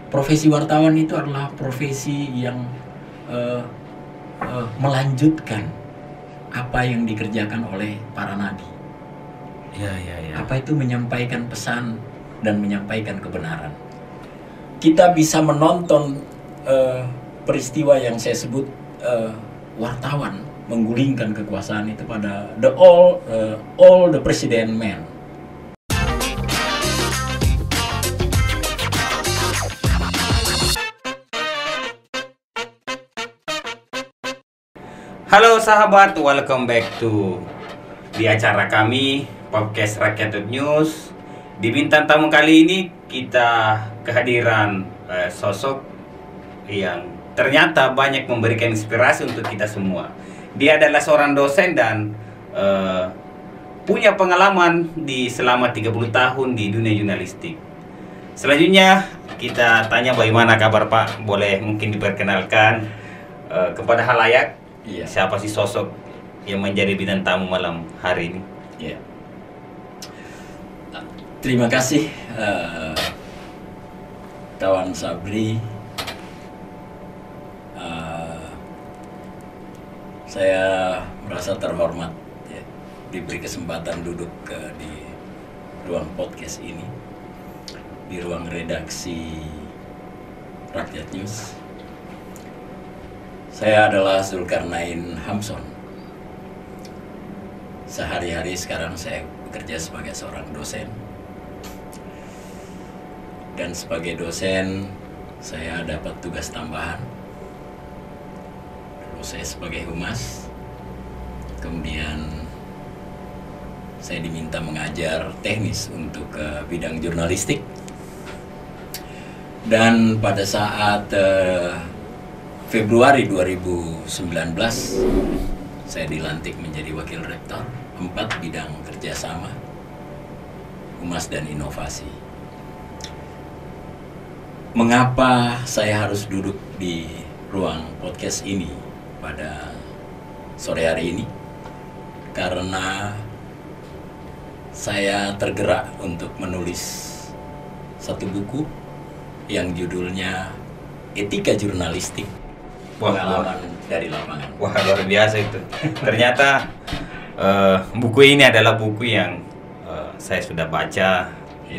profesi wartawan itu adalah profesi yang melanjutkan apa yang dikerjakan oleh para nabi. Ya. Apa itu menyampaikan pesan dan menyampaikan kebenaran. Kita bisa menonton peristiwa yang saya sebut wartawan menggulingkan kekuasaan itu pada all the president man. Halo sahabat, welcome back to di acara kami podcast Rakyat News. Di bintang tamu kali ini kita kehadiran sosok yang ternyata banyak memberikan inspirasi untuk kita semua. Dia adalah seorang dosen dan punya pengalaman selama 30 tahun di dunia jurnalistik. Selanjutnya kita tanya bagaimana kabar Pak. Boleh mungkin diperkenalkan kepada halayak. Iya. Siapa sih sosok yang menjadi bintang tamu malam hari ini? Ya. Terima kasih kawan Sabri. Saya merasa terhormat ya, diberi kesempatan duduk di ruang podcast ini, di ruang redaksi Rakyat News. Saya adalah Zulkarnain Hamson. Sehari-hari sekarang saya bekerja sebagai seorang dosen. Dan sebagai dosen, saya dapat tugas tambahan. Dulu saya sebagai humas. Kemudian saya diminta mengajar teknis untuk bidang jurnalistik. Dan pada saat Februari 2019 saya dilantik menjadi wakil rektor 4 bidang kerjasama, humas dan inovasi. Mengapa saya harus duduk di ruang podcast ini pada sore hari ini? Karena saya tergerak untuk menulis satu buku yang judulnya Etika Jurnalistik, Pengalaman dari Lapangan. Wah, luar biasa itu. Ternyata buku ini adalah buku yang saya sudah baca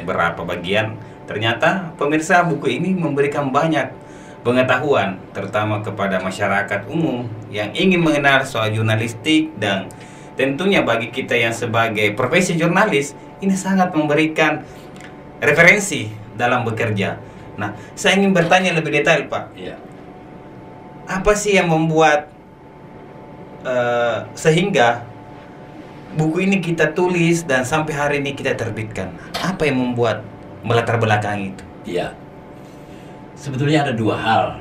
beberapa bagian. Ternyata pemirsa, buku ini memberikan banyak pengetahuan, terutama kepada masyarakat umum yang ingin mengenal soal jurnalistik. Dan tentunya bagi kita yang sebagai profesi jurnalis, ini sangat memberikan referensi dalam bekerja. Nah, saya ingin bertanya lebih detail, Pak. Iya. Apa sih yang membuat sehingga buku ini kita tulis dan sampai hari ini kita terbitkan? Apa yang membuat melatar belakang itu? Iya. Sebetulnya ada dua hal.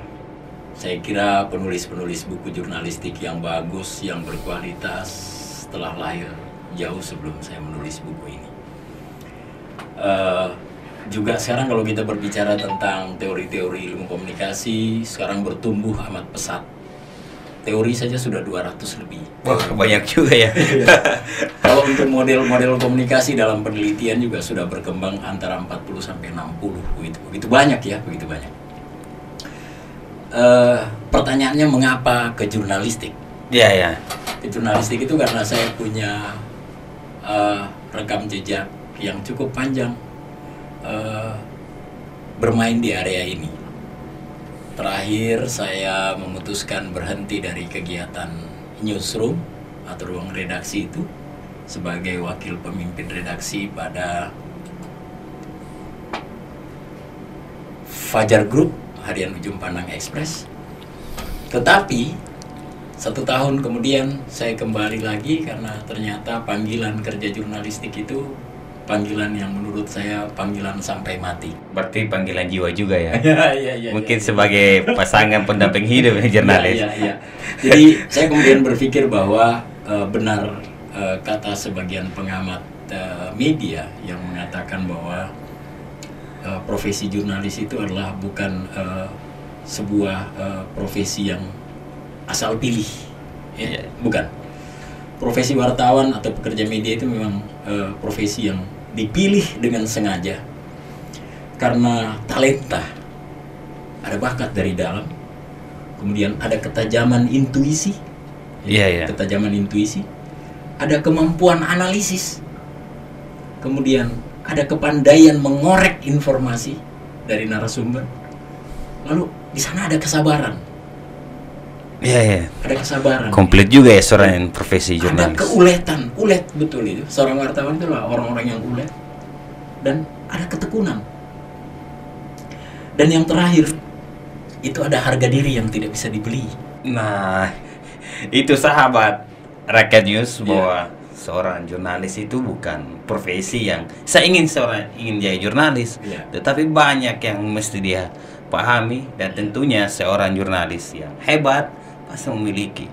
Saya kira penulis-penulis buku jurnalistik yang bagus, yang berkualitas telah lahir jauh sebelum saya menulis buku ini. Juga sekarang kalau kita berbicara tentang teori-teori ilmu komunikasi, sekarang bertumbuh amat pesat. Teori saja sudah 200 lebih. Wah, banyak juga ya. Kalau untuk model-model komunikasi dalam penelitian juga sudah berkembang antara 40 sampai 60. Begitu banyak ya, begitu banyak. Pertanyaannya mengapa ke jurnalistik? Iya. Ke jurnalistik itu karena saya punya rekam jejak yang cukup panjang bermain di area ini. Terakhir saya memutuskan berhenti dari kegiatan newsroom atau ruang redaksi itu sebagai wakil pemimpin redaksi pada Fajar Group, Harian Ujung Pandang Express. Tetapi 1 tahun kemudian saya kembali lagi karena ternyata panggilan kerja jurnalistik itu panggilan yang menurut saya panggilan sampai mati. Berarti panggilan jiwa juga ya? Iya. Mungkin sebagai pasangan pendamping hidup jurnalis. Iya. Jadi saya kemudian berpikir bahwa benar kata sebagian pengamat media yang mengatakan bahwa profesi jurnalis itu adalah bukan sebuah profesi yang asal pilih, ya? Bukan. Profesi wartawan atau pekerja media itu memang profesi yang dipilih dengan sengaja karena talenta ada bakat dari dalam, kemudian ada ketajaman intuisi, ketajaman intuisi, ada kemampuan analisis, kemudian ada kepandaian mengorek informasi dari narasumber, lalu di sana ada kesabaran. Ada kesabaran. Komplit juga ya seorang profesi jurnalis. Ada keuletan, ulet betul itu. Seorang wartawan itu lah orang-orang yang ulet, dan ada ketekunan. Dan yang terakhir itu ada harga diri yang tidak bisa dibeli. Nah, itu sahabat Rakyat News bahwa seorang jurnalis itu bukan profesi yang saya ingin jadi jurnalis, tetapi banyak yang mesti dia pahami, dan tentunya seorang jurnalis yang hebat pasti memiliki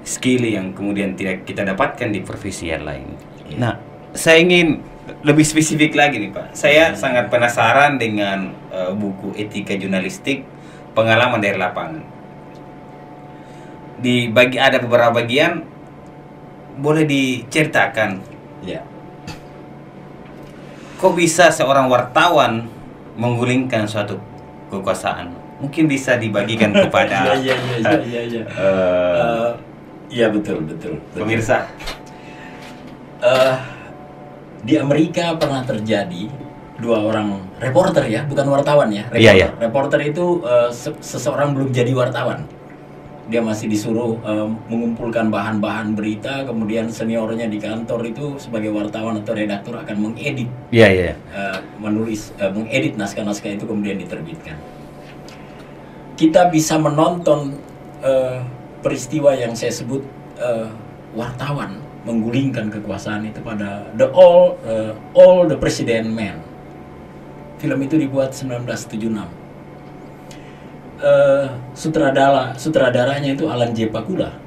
skill yang kemudian tidak kita dapatkan di profesi yang lain. Nah, saya ingin lebih spesifik lagi nih Pak. Saya sangat penasaran dengan buku Etika Jurnalistik, Pengalaman dari Lapangan. Ada beberapa bagian, boleh diceritakan kok bisa seorang wartawan menggulingkan suatu kekuasaan? Mungkin bisa dibagikan kepada betul. Pemirsa. Di Amerika pernah terjadi dua orang reporter ya, bukan wartawan ya. Reporter itu seseorang belum jadi wartawan. Dia masih disuruh mengumpulkan bahan-bahan berita, kemudian seniornya di kantor itu sebagai wartawan atau redaktur akan mengedit, mengedit naskah-naskah itu kemudian diterbitkan. Kita bisa menonton peristiwa yang saya sebut wartawan menggulingkan kekuasaan itu pada All the President Men. Film itu dibuat 1976. Sutradaranya itu Alan J. Pakula.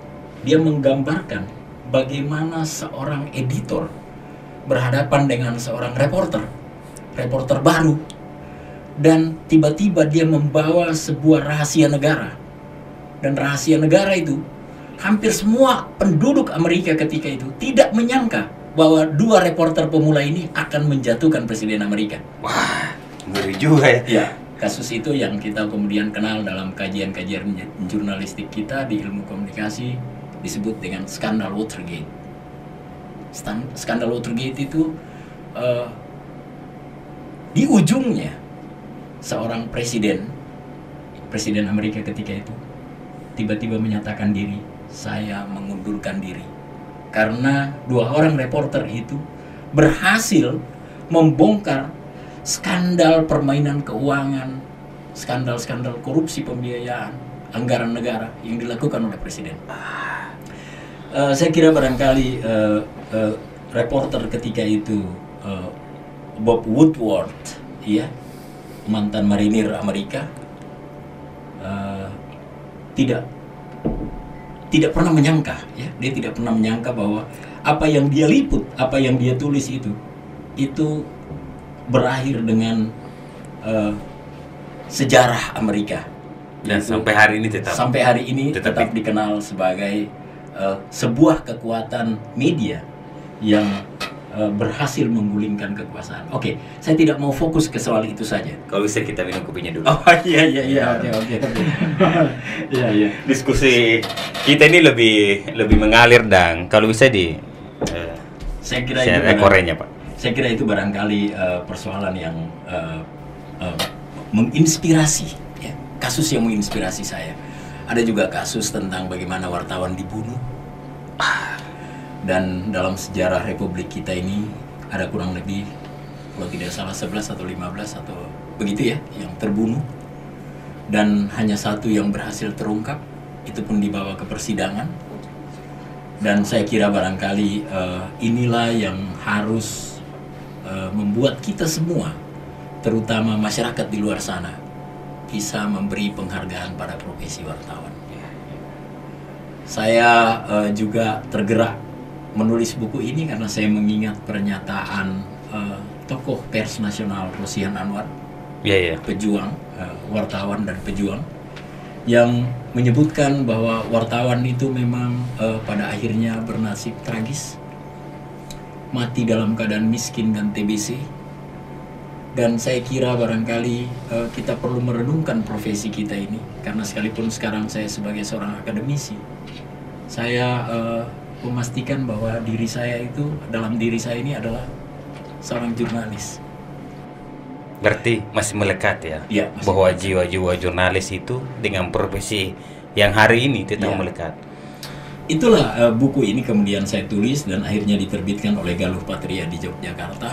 Dia menggambarkan bagaimana seorang editor berhadapan dengan seorang reporter baru, dan tiba-tiba dia membawa sebuah rahasia negara, dan rahasia negara itu hampir semua penduduk Amerika ketika itu tidak menyangka bahwa dua reporter pemula ini akan menjatuhkan Presiden Amerika. Wah, ngeri juga ya. Kasus itu yang kita kemudian kenal dalam kajian-kajian jurnalistik kita di ilmu komunikasi disebut dengan skandal Watergate. Skandal Watergate itu di ujungnya seorang presiden Amerika ketika itu tiba-tiba menyatakan diri, saya mengundurkan diri, karena dua orang reporter itu berhasil membongkar skandal permainan keuangan, skandal korupsi pembiayaan anggaran negara yang dilakukan oleh presiden. Saya kira barangkali reporter ketika itu Bob Woodward, mantan marinir Amerika, tidak pernah menyangka, dia tidak pernah menyangka bahwa apa yang dia liput, apa yang dia tulis itu berakhir dengan sejarah Amerika, dan sampai hari ini tetap dikenal sebagai sebuah kekuatan media yang berhasil menggulingkan kekuasaan. Oke, saya tidak mau fokus ke soal itu saja. Kalau bisa kita minum kopinya dulu. Oh iya, oke. Iya. Diskusi kita ini lebih mengalir, dan kalau bisa saya kira korennya Pak. Saya kira itu barangkali persoalan yang menginspirasi, kasus yang menginspirasi saya. Ada juga kasus tentang bagaimana wartawan dibunuh. Dan dalam sejarah Republik kita ini ada kurang lebih, kalau tidak salah 11 atau 15 atau begitu yang terbunuh, dan hanya satu yang berhasil terungkap, itu pun dibawa ke persidangan. Dan saya kira barangkali inilah yang harus membuat kita semua, terutama masyarakat di luar sana, bisa memberi penghargaan pada profesi wartawan. Saya juga tergerak menulis buku ini karena saya mengingat pernyataan tokoh pers nasional Rosihan Anwar, pejuang, wartawan dan pejuang, yang menyebutkan bahwa wartawan itu memang pada akhirnya bernasib tragis, mati dalam keadaan miskin dan TBC, Dan saya kira barangkali kita perlu merenungkan profesi kita ini, karena sekalipun sekarang saya sebagai seorang akademisi, saya memastikan bahwa diri saya itu, dalam diri saya ini adalah seorang jurnalis. Berarti masih melekat ya, Iya, masih bahwa jiwa-jiwa jurnalis itu dengan profesi yang hari ini tetap Iya. melekat. Itulah buku ini kemudian saya tulis dan akhirnya diterbitkan oleh Galuh Patria di Yogyakarta,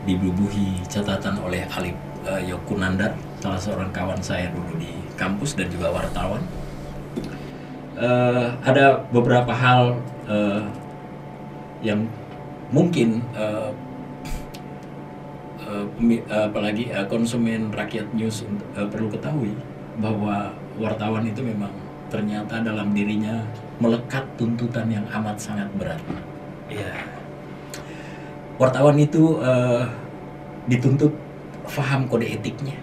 dibubuhi catatan oleh Alif Yokunandar, salah seorang kawan saya dulu di kampus dan juga wartawan. Ada beberapa hal yang mungkin apalagi konsumen Rakyat News perlu ketahui, bahwa wartawan itu memang ternyata dalam dirinya melekat tuntutan yang amat sangat berat. Iya. Wartawan itu dituntut paham kode etiknya.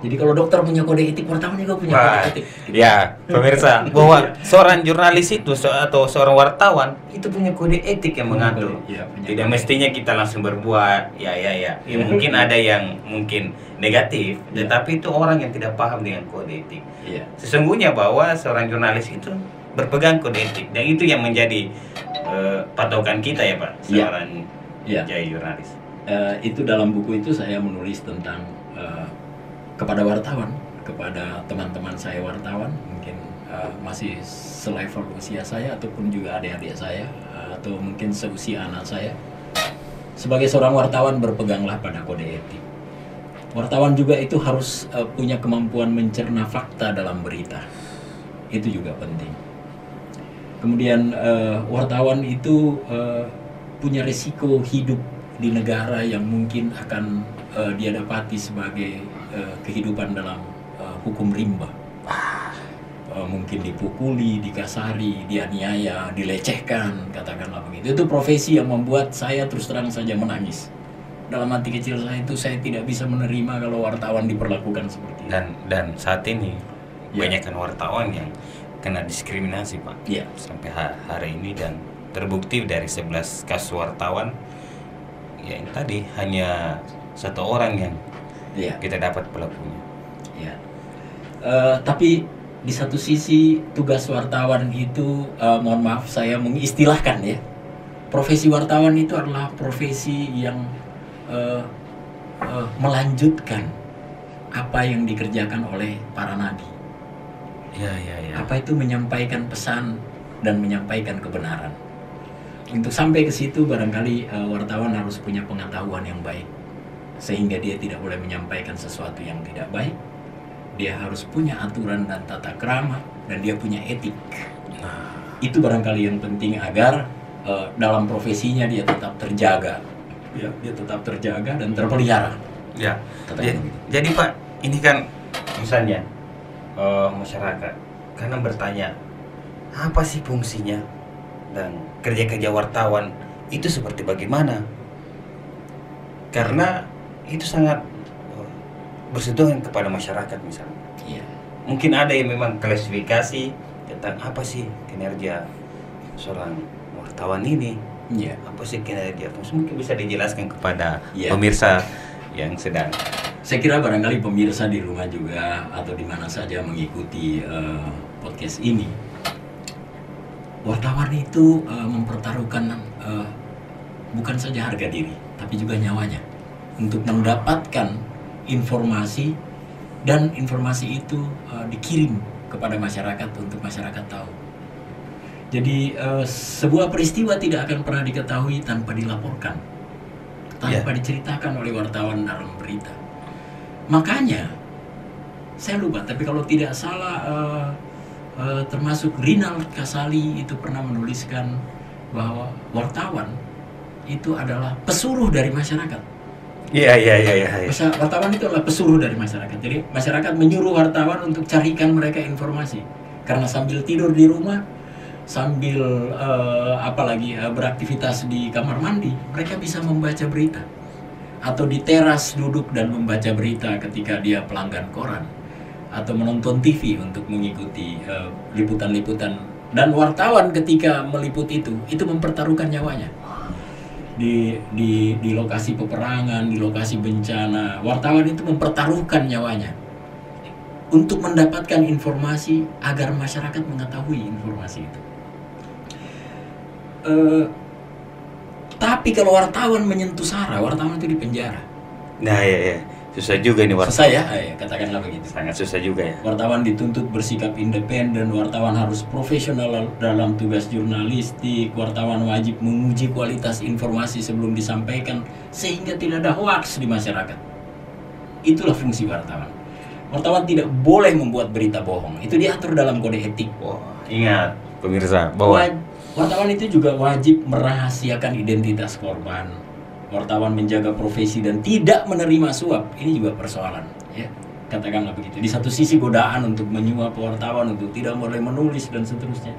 Jadi kalau dokter punya kode etik, wartawan juga punya kode etik. Ya, pemirsa, bahwa seorang jurnalis itu atau seorang wartawan itu punya kode etik yang mengatur. Ya, punya Tidak kode. mestinya kita langsung berbuat ya. Mungkin ada yang mungkin negatif, Ya. tetapi itu orang yang tidak paham dengan kode etik. Iya. Sesungguhnya bahwa seorang jurnalis itu berpegang kode etik, dan itu yang menjadi patokan kita ya Pak, Iya. seorang Iya. jurnalis. Itu dalam buku itu saya menulis tentang kepada wartawan, kepada teman-teman saya wartawan, mungkin masih selevel usia saya ataupun juga adik-adik saya, atau mungkin seusia anak saya. Sebagai seorang wartawan, berpeganglah pada kode etik. Wartawan juga itu harus punya kemampuan mencerna fakta dalam berita. Itu juga penting. Kemudian wartawan itu punya risiko hidup di negara yang mungkin akan dia dapati sebagai kehidupan dalam hukum rimba. Mungkin dipukuli, dikasari, dianiaya, dilecehkan, katakanlah begitu. Itu profesi yang membuat saya terus terang saja menangis. Dalam hati kecil saya itu, saya tidak bisa menerima kalau wartawan diperlakukan seperti itu. Dan saat ini Ya. banyakkan wartawan yang kena diskriminasi Pak. Iya. Sampai hari ini, dan terbukti dari 11 kasus wartawan yang tadi hanya satu orang yang Iya. kita dapat pelakunya. Ya. Tapi di satu sisi tugas wartawan itu, mohon maaf saya mengistilahkan ya, profesi wartawan itu adalah profesi yang melanjutkan apa yang dikerjakan oleh para nabi. Ya. Apa itu menyampaikan pesan dan menyampaikan kebenaran. Untuk sampai ke situ barangkali wartawan harus punya pengetahuan yang baik, sehingga dia tidak boleh menyampaikan sesuatu yang tidak baik. Dia harus punya aturan dan tata krama, dan dia punya etik. Itu barangkali yang penting agar dalam profesinya dia tetap terjaga. Ya, dia tetap terjaga dan terpelihara. Ya. Katanya Jadi Pak, ini kan misalnya masyarakat karena bertanya apa sih fungsinya dan kerja-kerja wartawan itu seperti bagaimana? Karena itu sangat bersentuhan kepada masyarakat misalnya. Iya. Mungkin ada yang memang klasifikasi tentang apa sih kinerja seorang wartawan ini. Iya. Apa sih kinerja? Mungkin bisa dijelaskan kepada Iya. pemirsa yang sedang. Saya kira barangkali pemirsa di rumah juga atau di mana saja mengikuti podcast ini, wartawan itu mempertaruhkan bukan saja harga diri, tapi juga nyawanya untuk mendapatkan informasi, dan informasi itu dikirim kepada masyarakat untuk masyarakat tahu. Jadi sebuah peristiwa tidak akan pernah diketahui tanpa dilaporkan, tanpa diceritakan oleh wartawan dalam berita. Makanya saya lupa, tapi kalau tidak salah termasuk Rinald Kasali itu pernah menuliskan bahwa wartawan itu adalah pesuruh dari masyarakat. Iya. Wartawan itu adalah pesuruh dari masyarakat. Jadi masyarakat menyuruh wartawan untuk carikan mereka informasi. Karena sambil tidur di rumah, sambil apalagi beraktivitas di kamar mandi, mereka bisa membaca berita. Atau di teras duduk dan membaca berita ketika dia pelanggan koran, atau menonton TV untuk mengikuti liputan-liputan. Dan wartawan ketika meliput itu mempertaruhkan nyawanya. di lokasi peperangan, di lokasi bencana, wartawan itu mempertaruhkan nyawanya untuk mendapatkan informasi agar masyarakat mengetahui informasi itu. Tapi kalau wartawan menyentuh SARA, wartawan itu dipenjara. Nah ya, susah juga ini wartawan. Susah ya, katakanlah begitu. Sangat susah juga ya. Wartawan dituntut bersikap independen, wartawan harus profesional dalam tugas jurnalistik, wartawan wajib menguji kualitas informasi sebelum disampaikan sehingga tidak ada hoaks di masyarakat. Itulah fungsi wartawan. Wartawan tidak boleh membuat berita bohong. Itu diatur dalam kode etik. Wah, ingat pemirsa bahwa wartawan itu juga wajib merahasiakan identitas korban. Wartawan menjaga profesi dan tidak menerima suap. Ini juga persoalan, ya. Katakanlah begitu. Di satu sisi godaan untuk menyuap wartawan, untuk tidak boleh menulis dan seterusnya.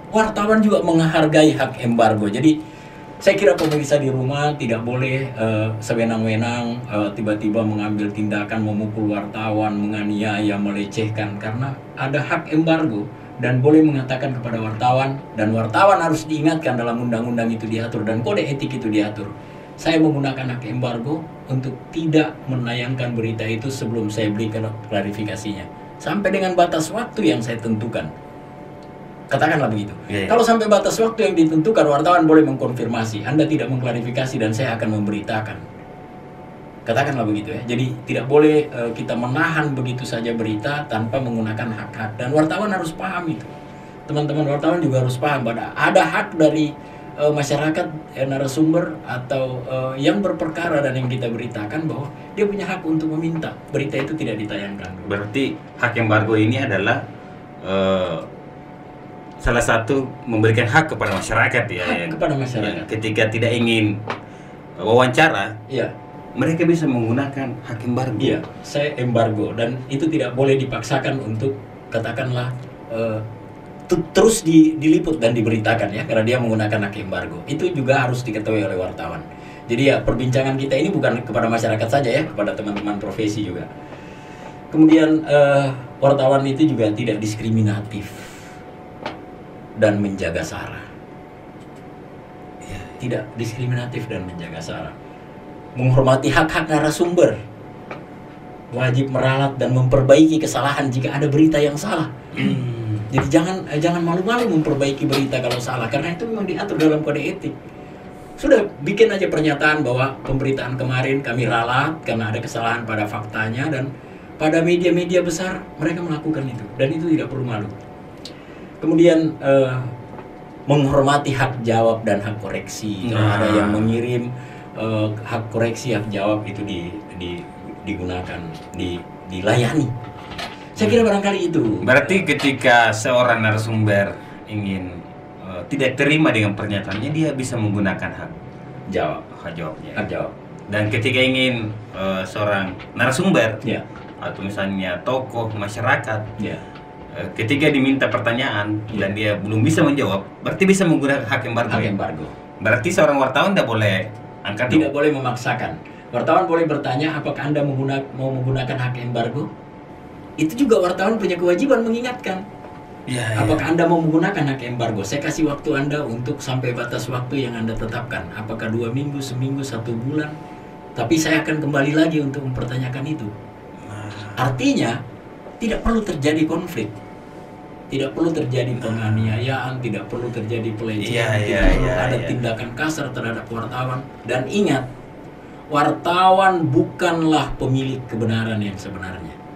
Wartawan juga menghargai hak embargo. Jadi saya kira pemirsa di rumah tidak boleh sewenang-wenang tiba-tiba mengambil tindakan memukul wartawan, menganiaya, melecehkan, karena ada hak embargo dan boleh mengatakan kepada wartawan, dan wartawan harus diingatkan dalam undang-undang itu diatur dan kode etik itu diatur. Saya menggunakan hak embargo untuk tidak menayangkan berita itu sebelum saya berikan klarifikasinya sampai dengan batas waktu yang saya tentukan. Katakanlah begitu. Kalau sampai batas waktu yang ditentukan, wartawan boleh mengkonfirmasi, Anda tidak mengklarifikasi dan saya akan memberitakan. Katakanlah begitu ya. Jadi tidak boleh kita menahan begitu saja berita tanpa menggunakan hak-hak. Dan wartawan harus paham itu. Teman-teman wartawan juga harus paham bahwa ada hak dari masyarakat, narasumber atau yang berperkara dan yang kita beritakan bahwa dia punya hak untuk meminta berita itu tidak ditayangkan. Berarti hak embargo ini adalah salah satu memberikan hak kepada masyarakat ya. Hak kepada masyarakat. Ya, ketika tidak ingin wawancara, ya, mereka bisa menggunakan hak embargo. Iya, saya embargo dan itu tidak boleh dipaksakan untuk katakanlah terus diliput dan diberitakan ya, karena dia menggunakan hak embargo. Itu juga harus diketahui oleh wartawan. Jadi ya perbincangan kita ini bukan kepada masyarakat saja ya, kepada teman-teman profesi juga. Kemudian wartawan itu juga tidak diskriminatif dan menjaga SARA. Ya, tidak diskriminatif dan menjaga SARA. Menghormati hak-hak narasumber. Wajib meralat dan memperbaiki kesalahan jika ada berita yang salah. Jadi jangan malu-malu memperbaiki berita kalau salah, karena itu memang diatur dalam kode etik. Sudah bikin aja pernyataan bahwa pemberitaan kemarin kami ralat karena ada kesalahan pada faktanya, dan pada media-media besar mereka melakukan itu dan itu tidak perlu malu. Kemudian menghormati hak jawab dan hak koreksi. Kalau ada yang mengirim hak koreksi, hak jawab itu digunakan, dilayani. Saya kira barangkali itu. Berarti ketika seorang narasumber ingin tidak terima dengan pernyataannya, dia bisa menggunakan hak jawabnya. Hak jawab. Dan ketika ingin seorang narasumber ya, atau misalnya tokoh masyarakat, ya, ketika diminta pertanyaan dan dia belum bisa menjawab, berarti bisa menggunakan hak embargo. Hak embargo. Berarti seorang wartawan tidak boleh angkat. Tidak boleh memaksakan. Wartawan boleh bertanya, apakah Anda mau menggunakan hak embargo? Itu juga wartawan punya kewajiban mengingatkan. Apakah Anda mau menggunakan hak embargo? Saya kasih waktu Anda untuk sampai batas waktu yang Anda tetapkan. Apakah 2 minggu, seminggu, 1 bulan? Tapi saya akan kembali lagi untuk mempertanyakan itu. Artinya tidak perlu terjadi konflik, tidak perlu terjadi penganiayaan, tidak perlu terjadi pelecehan, tidak perlu ada tindakan kasar terhadap wartawan. Dan ingat, wartawan bukanlah pemilik kebenaran yang sebenarnya.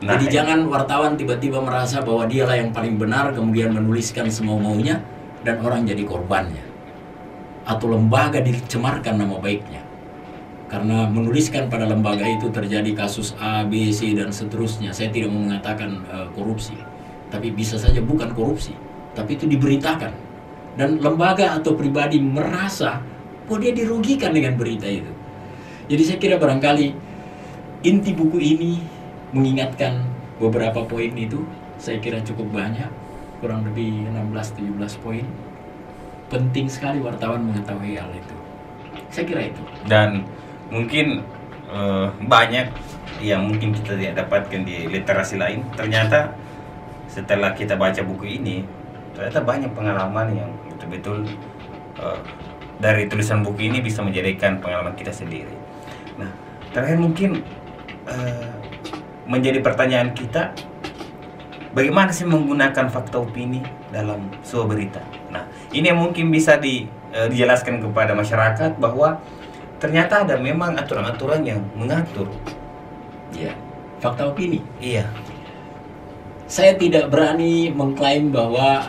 Jadi jangan wartawan tiba-tiba merasa bahwa dialah yang paling benar, kemudian menuliskan semau-maunya dan orang jadi korbannya, atau lembaga dicemarkan nama baiknya karena menuliskan pada lembaga itu terjadi kasus A, B, C dan seterusnya. Saya tidak mau mengatakan korupsi, tapi bisa saja bukan korupsi, tapi itu diberitakan dan lembaga atau pribadi merasa bahwa dia dirugikan dengan berita itu. Jadi saya kira barangkali inti buku ini mengingatkan beberapa poin itu. Saya kira cukup banyak, kurang lebih 16-17 poin. Penting sekali wartawan mengetahui hal itu. Saya kira itu. Dan mungkin banyak yang mungkin kita tidak dapatkan di literasi lain. Ternyata setelah kita baca buku ini, ternyata banyak pengalaman yang betul-betul dari tulisan buku ini bisa menjadikan pengalaman kita sendiri. Nah, terakhir mungkin menjadi pertanyaan kita, bagaimana sih menggunakan fakta opini dalam sebuah berita? Nah, ini yang mungkin bisa dijelaskan kepada masyarakat bahwa ternyata ada memang aturan-aturan yang mengatur. Ya, fakta opini. Iya. Saya tidak berani mengklaim bahwa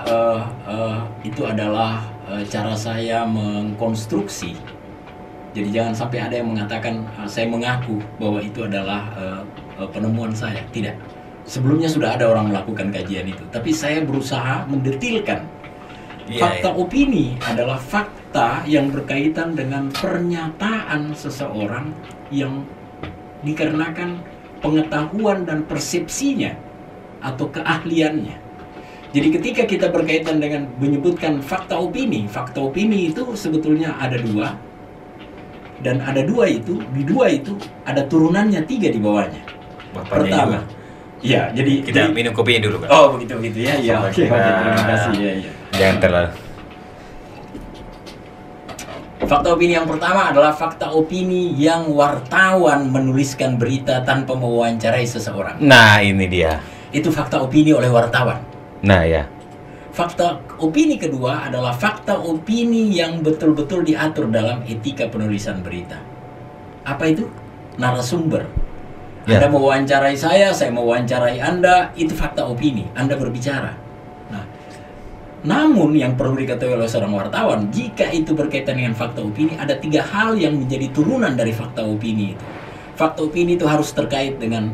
itu adalah cara saya mengkonstruksi. Jadi jangan sampai ada yang mengatakan saya mengaku bahwa itu adalah penemuan saya. Tidak. Sebelumnya sudah ada orang melakukan kajian itu. Tapi saya berusaha mendetilkan. Fakta opini adalah fakta yang berkaitan dengan pernyataan seseorang yang dikarenakan pengetahuan dan persepsinya atau keahliannya. Jadi ketika kita berkaitan dengan menyebutkan fakta opini itu sebetulnya ada dua. Dan ada dua itu, di dua itu ada turunannya 3 di bawahnya. Pertama, ya, jadi kita minum kopinya dulu, Kak. Oh, begitu ya. Iya, oke, terima kasih ya. Jangan terlalu. Fakta opini yang pertama adalah fakta opini yang wartawan menuliskan berita tanpa mewawancarai seseorang. Nah, ini dia. Itu fakta opini oleh wartawan. Nah, ya. Fakta opini kedua adalah fakta opini yang betul-betul diatur dalam etika penulisan berita. Apa itu? Narasumber. Ya. Anda mewawancarai saya mewawancarai Anda, itu fakta opini. Anda berbicara. Nah, namun yang perlu diketahui oleh seorang wartawan, jika itu berkaitan dengan fakta opini, ada 3 hal yang menjadi turunan dari fakta opini itu. Fakta opini itu harus terkait dengan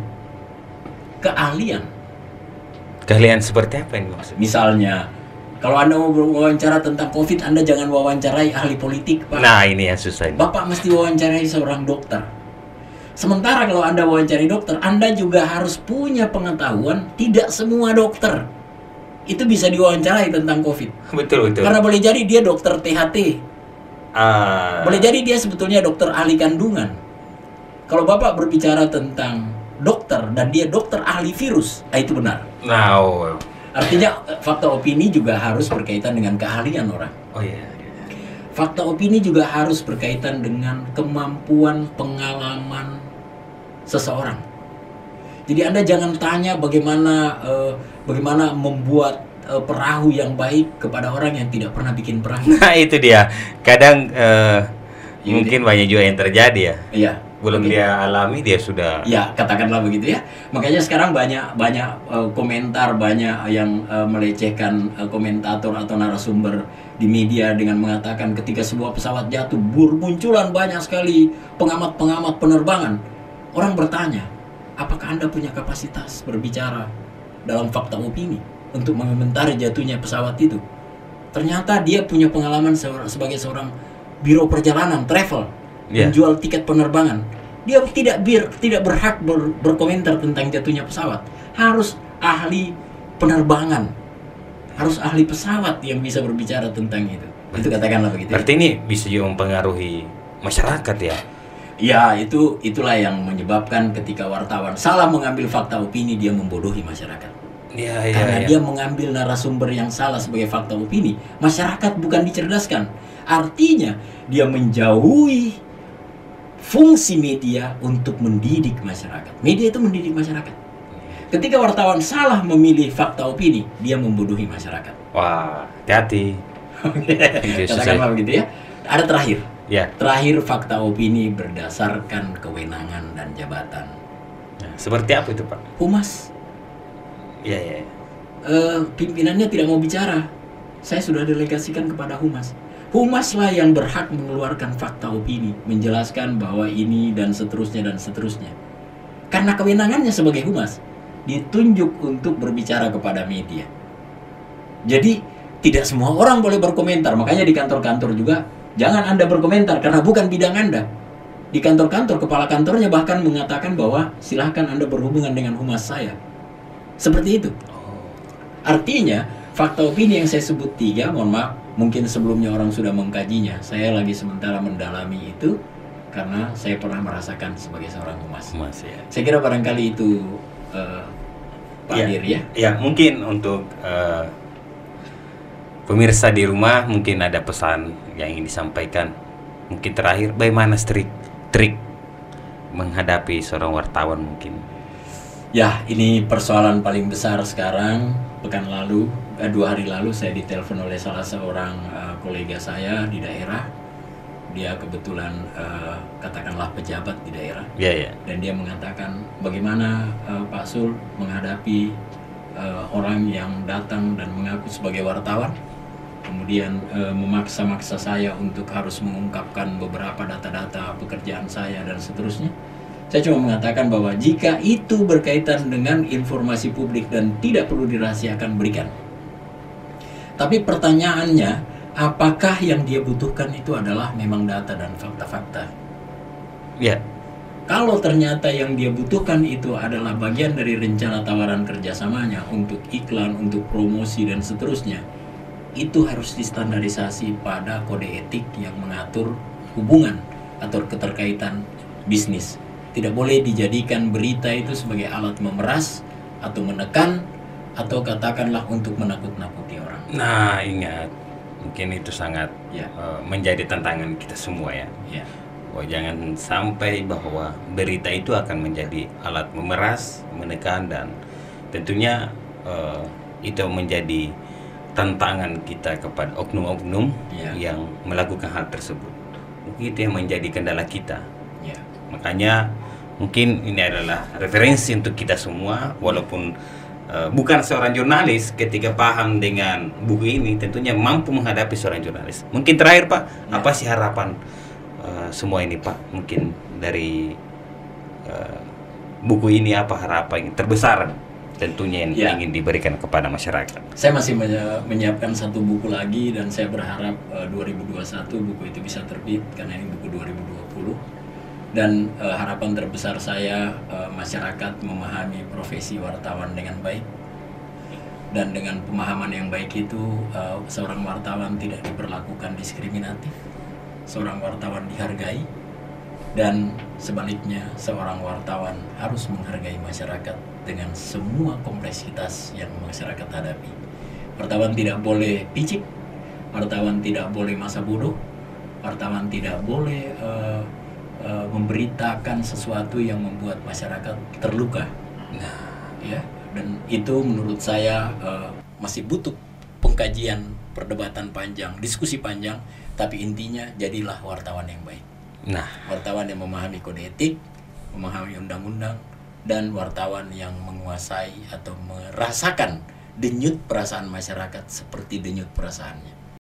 keahlian. Keahlian seperti apa ini maksudnya? Misalnya, kalau Anda mau wawancara tentang COVID, Anda jangan wawancarai ahli politik, Pak. Nah, ini yang susah ini. Bapak mesti wawancarai seorang dokter. Sementara kalau Anda wawancarai dokter, Anda juga harus punya pengetahuan. Tidak semua dokter itu bisa diwawancarai tentang COVID. Betul. Karena boleh jadi dia dokter THT. Boleh jadi dia sebetulnya dokter ahli kandungan. Kalau Bapak berbicara tentang dokter dan dia dokter ahli virus, itu benar. Nah, Artinya fakta opini juga harus berkaitan dengan keahlian orang. oh iya. Fakta opini juga harus berkaitan dengan kemampuan pengalaman seseorang. Jadi Anda jangan tanya bagaimana membuat perahu yang baik kepada orang yang tidak pernah bikin perahu. Nah, itu dia. Kadang mungkin banyak juga yang terjadi ya. Iya. Belum dia alami, dia sudah. Ya, katakanlah begitu ya. Makanya sekarang banyak komentar, banyak yang melecehkan komentator atau narasumber di media dengan mengatakan ketika sebuah pesawat jatuh, bermunculan banyak sekali pengamat-pengamat penerbangan. Orang bertanya, apakah Anda punya kapasitas berbicara dalam fakta opini untuk mengomentari jatuhnya pesawat itu? Ternyata dia punya pengalaman sebagai seorang biro perjalanan, travel. Menjual tiket penerbangan. Dia tidak berhak berkomentar tentang jatuhnya pesawat. Harus ahli penerbangan, harus ahli pesawat yang bisa berbicara tentang itu. Itu katakanlah begitu. Berarti ini bisa juga mempengaruhi masyarakat ya? Ya, itulah yang menyebabkan ketika wartawan salah mengambil fakta opini, dia membodohi masyarakat. Karena dia mengambil narasumber yang salah sebagai fakta opini, masyarakat bukan dicerdaskan. Artinya dia menjauhi fungsi media untuk mendidik masyarakat. Media itu mendidik masyarakat. Ketika wartawan salah memilih fakta opini, dia membodohi masyarakat. Wah, hati-hati. Katakanlah begitu ya. Ada terakhir. Ya. Terakhir, fakta opini berdasarkan kewenangan dan jabatan. Nah, seperti apa itu, Pak? Humas. Iya. Pimpinannya tidak mau bicara. Saya sudah delegasikan kepada Humas. Humaslah yang berhak mengeluarkan fakta opini, menjelaskan bahwa ini dan seterusnya dan seterusnya. Karena kewenangannya sebagai Humas, ditunjuk untuk berbicara kepada media. Jadi tidak semua orang boleh berkomentar. Makanya di kantor-kantor juga jangan Anda berkomentar karena bukan bidang Anda. Di kantor-kantor, kepala kantornya bahkan mengatakan bahwa silahkan Anda berhubungan dengan Humas saya. Seperti itu. Artinya fakta opini yang saya sebut 3, mohon maaf, mungkin sebelumnya orang sudah mengkajinya. Saya lagi sementara mendalami itu karena saya pernah merasakan sebagai seorang humas. Ya. Saya kira barangkali itu Pak Dir ya. Ya, mungkin untuk pemirsa di rumah mungkin ada pesan yang ingin disampaikan. Mungkin terakhir, bagaimana trik menghadapi seorang wartawan mungkin? Ya, ini persoalan paling besar sekarang. Pekan lalu, 2 hari lalu saya ditelepon oleh salah seorang kolega saya di daerah. Dia kebetulan katakanlah pejabat di daerah. Dan dia mengatakan bagaimana Pak Sul menghadapi orang yang datang dan mengaku sebagai wartawan, kemudian memaksa-maksa saya untuk harus mengungkapkan beberapa data-data pekerjaan saya dan seterusnya. Saya cuma mengatakan bahwa jika itu berkaitan dengan informasi publik dan tidak perlu dirahasiakan, berikan. Tapi pertanyaannya, apakah yang dia butuhkan itu adalah memang data dan fakta-fakta? Ya. Kalau ternyata yang dia butuhkan itu adalah bagian dari rencana tawaran kerjasamanya untuk iklan, untuk promosi dan seterusnya, itu harus distandarisasi pada kode etik yang mengatur hubungan atau keterkaitan bisnis. Tidak boleh dijadikan berita itu sebagai alat memeras atau menekan atau katakanlah untuk menakut-nakuti orang. Nah, ingat, mungkin itu sangat menjadi tantangan kita semua ya. Oh, jangan sampai bahwa berita itu akan menjadi alat memeras, menekan, dan tentunya itu menjadi tantangan kita kepada oknum-oknum yang melakukan hal tersebut. Mungkin itu yang menjadi kendala kita. Makanya mungkin ini adalah referensi untuk kita semua, walaupun bukan seorang jurnalis, ketika paham dengan buku ini tentunya mampu menghadapi seorang jurnalis. Mungkin terakhir Pak, apa sih harapan semua ini Pak? Mungkin dari buku ini apa harapan terbesar tentunya yang ingin diberikan kepada masyarakat? Saya masih menyiapkan satu buku lagi dan saya berharap 2021 buku itu bisa terbit karena ini buku 2020. Dan harapan terbesar saya masyarakat memahami profesi wartawan dengan baik, dan dengan pemahaman yang baik itu seorang wartawan tidak diperlakukan diskriminatif, seorang wartawan dihargai, dan sebaliknya seorang wartawan harus menghargai masyarakat dengan semua kompleksitas yang masyarakat hadapi. Wartawan tidak boleh picik, wartawan tidak boleh masa bodoh, wartawan tidak boleh memberitakan sesuatu yang membuat masyarakat terluka. Dan itu menurut saya masih butuh pengkajian, perdebatan panjang, diskusi panjang. Tapi intinya jadilah wartawan yang baik. Wartawan yang memahami kode etik, memahami undang-undang, dan wartawan yang menguasai atau merasakan denyut perasaan masyarakat seperti denyut perasaannya.